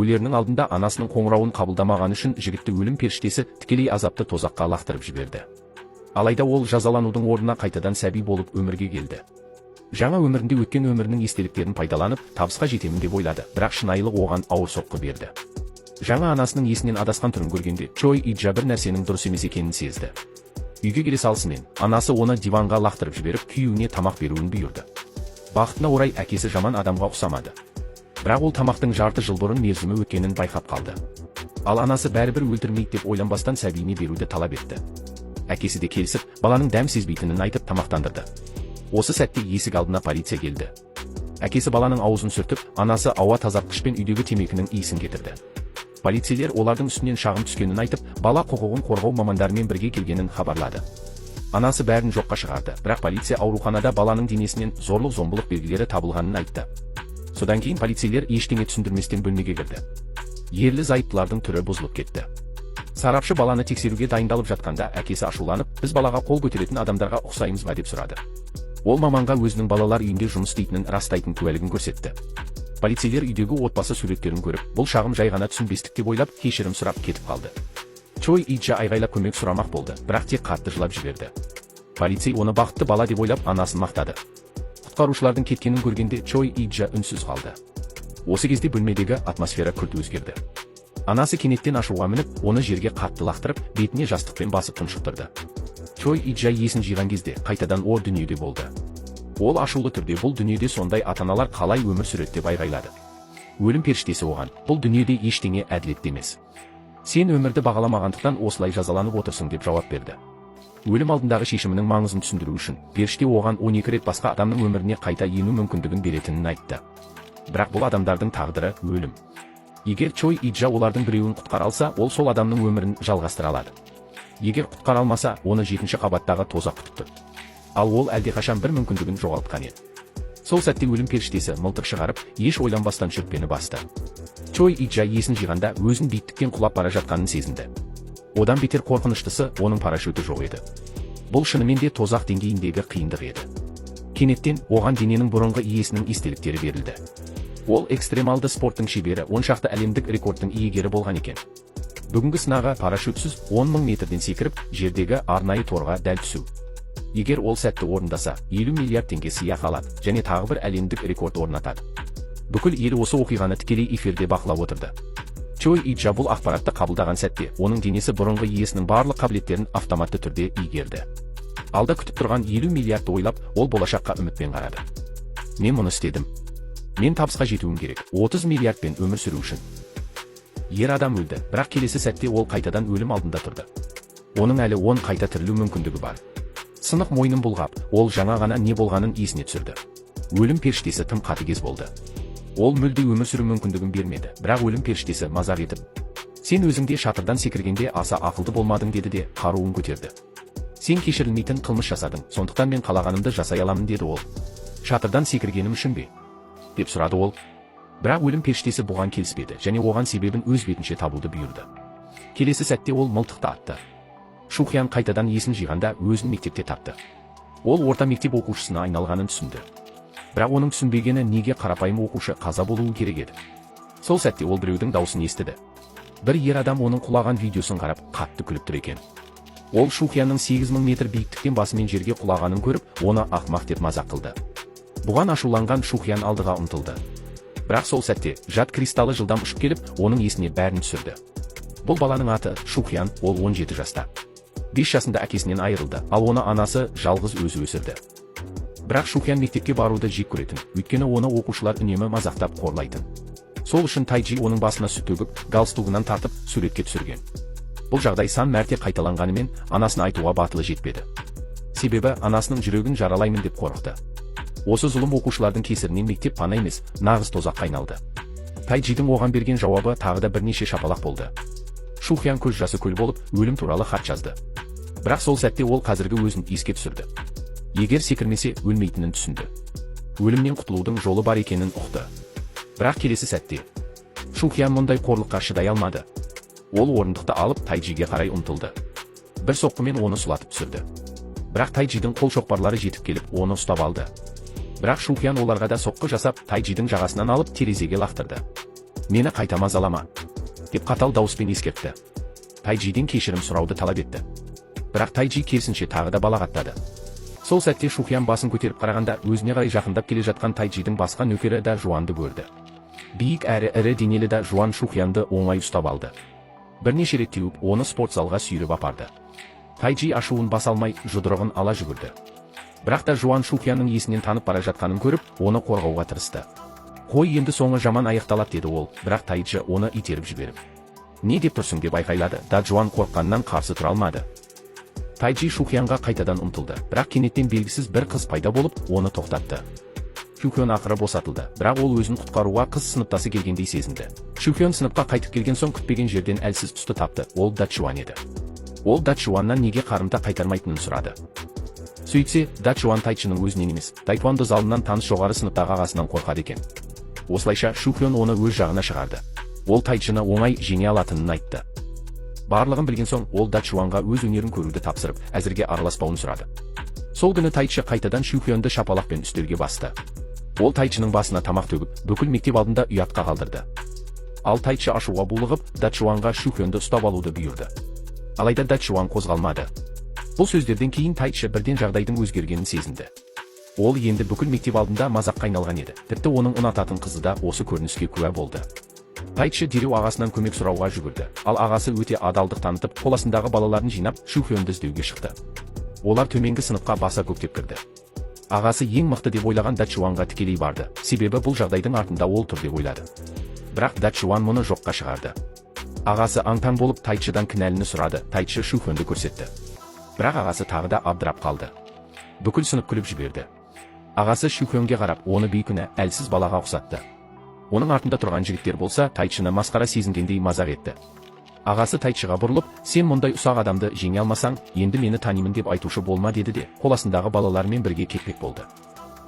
Өлерінің алдында анасының қоңырауын қабылдамағаны үшін жігітті өлім періштесі тікелей азапты тозаққа лақтырып жіберді. Алайда ол жазаланудың орнына қайтадан сәби болып өмірге келді. Жаңа өмірінде өткен өмірінің естеліктерін пайдаланып, табысқа жетемін деп ойлады, бірақ шынайылық оған ауыр соққы берді. Жаңа анасының есінен адасқан түрін көргенде, Чой Иджа бір нәрсенің дұрыс емес екенін сезді. Үйге келе салысымен, анасы оны диванға лақтырып жіберіп, күйеуіне тамақ беруін бұйырды. Бақытына орай әкесі жаман адамға ұқсамады. Бірақ ол тамақтың жарты жыл бұрын мерзімі өткенін байқап қалды. Ал анасы бәрібір өлтірмейді деп ойланбастан сәбиіне беруді талап етті. Әкесі де келісіп, баланың дәм сезбейтінін айтып тамақтандырды. Осы сәтте есік алдына полиция келді. Әкесі баланың аузын сүртіп, анасы ауа тазартқышпен үйдегі темекінің иісін кетірді. Полицейлер олардың үстінен шағым түскенін айтып, бала құқығын қорғау мамандарымен бірге келгенін хабарлады. Анасы бәрін жоққа шығарды, бірақ полиция ауруханада баланың денесінен зорлық-зомбылық белгілері табылғанын айтты. Содан кейін полицейлер ештеңе түсіндірместен бөлмеге кірді. Ерлі-зайыптылардың түрі бұзылып кетті. Сарапшы баланы тексеруге дайындалып жатқанда әкесі ашуланып, біз балаға қол көтеретін адамдарға ұқсаймыз ба деп сұрады. Ол маманға өзінің балалар үйінде жұмыс істейтінін растайтын куәлігін көрсетті. Полицейлер үйдегі отбасы суреттерін көріп, бұл шағым жай ғана түсінбестік деп ойлап, кешірім сұрап кетіп қалды. Чой Иджа айғайлап көмек сұрамақ болды, бірақ тек қатты жылап жіберді. Полицей оны бақытты бала деп ойлап, анасын мақтады. Құтқарушылардың кеткенін көргенде Чой Иджа үнсіз қалды. Осы кезде бөлмедегі атмосфера күрт өзгерді. Анасы кенеттен ашуға мініп, оны жерге қатты лақтырып, бетіне жастықпен басып тұншықтырды. Чой Иджа есін жиған кезде қайтадан о дүниеде болды. Ол ашулы түрде бұл дүниеде сондай ата-аналар қалай өмір сүреді деп айғайлады. Өлім періштесі оған, бұл дүниеде ештеңе әділетті емес. Сен өмірді бағаламағандықтан осылай жазаланып отырсың деп жауап берді. Өлім алдындағы шешімінің маңызын түсіндіру үшін, періште оған 12 рет басқа адамның өміріне қайта ену мүмкіндігін беретінін айтты. Бірақ бұл адамдардың тағдыры өлім. Егер Чой Иджа олардың біреуін құтқара алса, ол сол адамның өмірін жалғастыра алады. Егер құтқара алмаса, оны 7-ші қабаттағы тозақ күтіп тұр. Ал ол әлдеқашан бір мүмкіндігін жоғалтқан еді. Сол сәтте өлім періштесі мылтық шығарып, еш ойланбастан шүртпені басты. Чой Иджа есін жиғанда өзін биіктіктен құлап бара жатқанын сезінді. Одан бетер қорқыныштысы, оның парашюті жоқ еді. Бұл шынымен де тозақ деңгейіндегі қиындық еді. Кенеттен оған дененің бұрынғы иесінің естеліктері берілді. Ол экстремалды спорттың шебері, 10 шақты әлемдік рекордтың иегері болған екен. Бүгінгі сынағы парашютсіз 10 000 метрден секіріп, жердегі арнайы торға дәл түсу. Егер ол сәтті орындаса, 50 миллиард теңге сыйақы алады және тағы бір әлемдік рекорд орнатады. Бүкіл ел осы оқиғаны тікелей эфирде бақылап отырды. Чой Иджа бұл ақпаратты қабылдаған сәтте, оның денесі бұрынғы иесінің барлық қабілеттерін автоматты түрде игерді. Алда күтіп тұрған 50 миллиардты ойлап, ол болашаққа үмітпен қарады. Мен мұны істедім. Мен табысқа жетуім керек, 30 миллиардпен өмір сүру үшін. Ер адам өлді, бірақ келесі сәтте ол қайтадан өлім алдында тұрды. Оның әлі 10 қайта тірілу мүмкіндігі бар. Сынық мойнын бұлғап, ол жаңа ғана не болғанын есіне түсірді. Өлім періштесі тым қатыгез болды. Ол мүлде өмір сүру мүмкіндігін бермеді, бірақ өлім періштесі мазақ етіп, сен өзіңде шатырдан секіргенде аса ақылды болмадың деді де қаруын көтерді. Сен кешірілмейтін қылмыс жасадың, сондықтан мен қалағанымды жасай аламын деді ол. Шатырдан секіргенім үшін бе? Деп сұрады ол. Бірақ өлім періштесі бұған келіспеді және оған себебін өз бетінше табуды бұйырды. Келесі сәтте ол мылтықты атты. Шухян қайтадан есін жиғанда өзін мектепте тапты. Ол орта мектеп оқушысына айналғанын түсінді. Бірақ оның түсінбегені неге қарапайым оқушы қаза болуы керек еді. Сол сәтте ол біреудің даусын естіді. Бір ер адам оның құлаған видеосын қарап, қатты күліп тұр екен. Ол Шухянның 8000 метр биіктіктен басымен жерге құлағанын көріп, оны ақымақ деп мазақ қылды. Бұған ашуланған Шухян алдыға ұмтылды. Бірақ сол сәтте жат кристаллы жылдам ұшып келіп, оның есіне бәрін түсірді. Бұл баланың аты Шухян, ол 17 жаста. 5 жасында әкесінен айырылды, ал оны анасы жалғыз өзі өсірді. Бірақ Шухян мектепке баруды жек көретін, өйткені оны оқушылар үнемі мазақтап қорлайтын. Сол үшін Тайджи оның басына сүт төгіп, галстугынан тартып, суретке түсірген. Бұл жағдай сан мәрте қайталанғанымен, анасына айтуға батылы жетпеді. Себебі анасының жүрегін жаралаймын деп қорықты. Осы зұлым оқушылардың кесірінен мектеп пана емес, нағыз тозаққа айналды. Тайджидің оған берген жауабы тағы да бірнеше шапалақ болды. Шухян көз жасы көл болып, өлім туралы хат жазды. Бірақ сол сәтте ол қазіргі өзін еске түсірді. Егер секірмесе өлмейтінін түсінді. Өлімнен құтылудың жолы бар екенін ұқты. Бірақ келесі сәтте Шухян мұндай қорлыққа шыдай алмады. Ол орындықты алып Тайджиге қарай ұмтылды. Бір соққымен оны сұлатып түсірді. Бірақ Тайджидің қол шоқпарлары жетіп келіп, оны ұстап алды. Бірақ Шухян оларға да соққы жасап, Тайджидің жағасынан алып терезеге лақтырды. Мені қайта мазалама, деп қатал дауыспен ескертті. Тайджиден кешірім сұрауды талап етті. Бірақ Тайджи керісінше тағы да балағаттады. Сол сәтте Шухян басын көтеріп қарағанда өзіне қарай жақындап келе жатқан Тайджидің басқа нөкері да Жуанды көрді. Биік әрі ірі денелі да Жуан Шухянды оңай ұстап алды. Бірнеше рет теуіп, оны спорт залға сүйреп апарды. Тайджи ашуын баса алмай, жұдырығын ала жүгірді. Бірақ та Жуан Шухянның есінен танып бара жатқанын көріп, оны қорғауға тырысты. Қой, енді соңы жаман аяқталады, деді ол, бірақ Тайджи оны итеріп жіберіп. Не деп тұрсың, деп айқайлады, да Жуан қорыққаннан қарсы тұра алмады. Тайджи Шухянға қайтадан ұмтылды, бірақ кенеттен белгісіз бір қыз пайда болып, оны тоқтатты. Шухян ақыры босатылды, бірақ ол өзін құтқаруға қыз сыныптасы келгендей сезінді. Шухян сыныпқа қайтып келген соң күтпеген жерден әлсіз тұсты тапты, ол Дачуан еді. Ол Дачуаннан неге қарымта қайтармайтынын сұрады. Сөйтсе, Дачуан Тайчының өзінен емес, таэквондо залынан таныс жоғары сыныптағы ағасынан қорқады екен. Осылайша Шухян оны өз жағына шығарды. Ол Тайчыны оңай жеңе алатынын айтты. Барлығын білген соң, ол Дачуанға өз өнерін көруді тапсырып, әзірге араласпауын сұрады. Сол күні Тайчы қайтадан Шухянды шапалақпен үстелге басты. Ол Тайчының басына тамақ төгіп, бүкіл мектеп алдында ұятқа қалдырды. Ал Тайчы ашуға булығып, Дачуанға Шухянды ұстап алуды бұйырды. Алайда Дачуан қозғалмады. Бұл сөздерден кейін Тайчы бірден жағдайдың өзгергенін сезінді. Ол енді бүкіл мектеп алдында мазаққа айналған еді. Тіпті оның ұнататын қызы да осы көрініске куә болды. Тайчы дереу ағасынан көмек сұрауға жүгірді. Ал ағасы өте адалдық танытып, қоласындағы балаларын жинап, Шухянды іздеуге шықты. Олар төменгі сыныпқа баса көктеп кірді. Ағасы ең мықты деп ойлаған Дачуанға тікелей барды. Себебі бұл жағдайдың артында ол тұр деп ойлады. Бірақ Дачуан мұны жоққа шығарды. Ағасы аң-таң болып Тайчыдан кінәліні сұрады. Тайчы Шухянды көрсетті. Бірақ ағасы тағы да абдырап қалды. Бүкіл сынып күліп жіберді. Ағасы Шухянге қарап, оны бейкүнә, әлсіз балаға ұқсатты. Оның артында тұрған жігіттер болса, Тайчыны масқара сезінгендей мазақ етті. Ағасы Тайчыға бұрылып, сен мұндай ұсақ адамды жеңе алмасаң, енді мені танимын деп айтушы болма, деді де, қоласындағы балалармен бірге кетпек болды.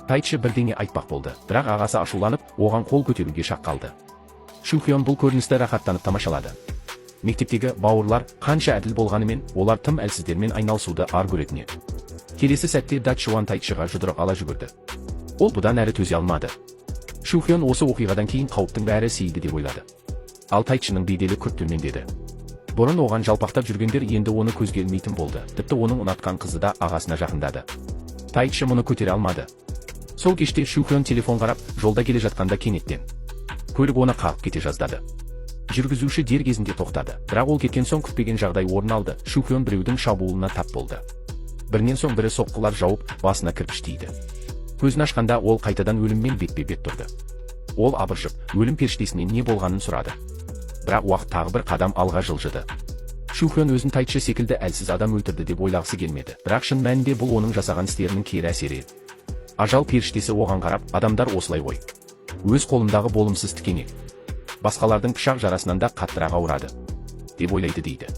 Тайчы бірдеңе айтпақ болды, бірақ ағасы ашуланып, оған қол көтеруге шақ қалды. Шухян бұл көріністі рахаттанып тамашалады. Мектептегі бауырлар қанша әділ болғанымен, олар тым әлсіздермен айналысуды ар көретін еді. Келесі сәтте Дачуан Тайчыға жұдырық ала жүгірді. Ол бұдан әрі төзе алмады. Шухян осы оқиғадан кейін қауіптің бәрі сейілді деп ойлады. Ал Тайчының беделі күрт төмендеді. Бұрын оған жалпақтап жүргендер енді оны көзге ілмейтін болды. Тіпті оның ұнатқан қызы да ағасына жақындады. Тайчы мұны көтере алмады. Сол кеште Шухян телефон қарап, жолда келе жатқанда кенеттен көлік оны қағып кете жаздады. Жүргізуші дер кезінде тоқтады, бірақ ол кеткен соң күтпеген жағдай орын алды. Шухян біреудің шабуылына тап болды. Бірінен соң бірі соққылар жауып, басына кірпіш тиді. Көзін ашқанда ол қайтадан өліммен бетпе-бет тұрды. Ол абыржып, өлім періштесінен не болғанын сұрады. Бірақ уақыт тағы бір қадам алға жылжыды. Шухян өзін Тайчы секілді әлсіз адам өлтірді деп ойлағысы келмеді. Бірақ шын мәнінде бұл оның жасаған істерінің кері әсері еді. Ажал періштесі оған қарап, адамдар осылай ғой. Өз қолындағы болымсыз тікенек басқалардың пышақ жарасынан да қаттырақ ауырады, деп ойлайды, дейді.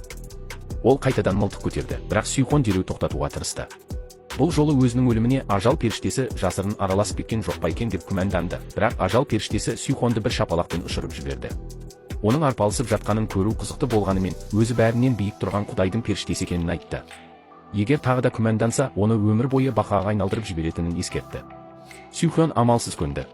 Ол қайтадан мылтық көтерді, бірақ Сюхон дереу тоқтатуға тырысты. Бұл жолы өзінің өліміне ажал періштесі жасырын араласып кеткен жоқ па екен деп күмәнданды. Бірақ ажал періштесі Сюхонды бір шапалақпен ұшырып жіберді. Оның арпалысып жатқанын көру қызықты болғанымен, өзі бәрінен биік тұрған Құдайдың періштесі екенін айтты. Егер тағы да күмәнданса, оны өмір бойы бақаға айналдырып жіберетінін ескертті. Сюхон амалсыз көнді.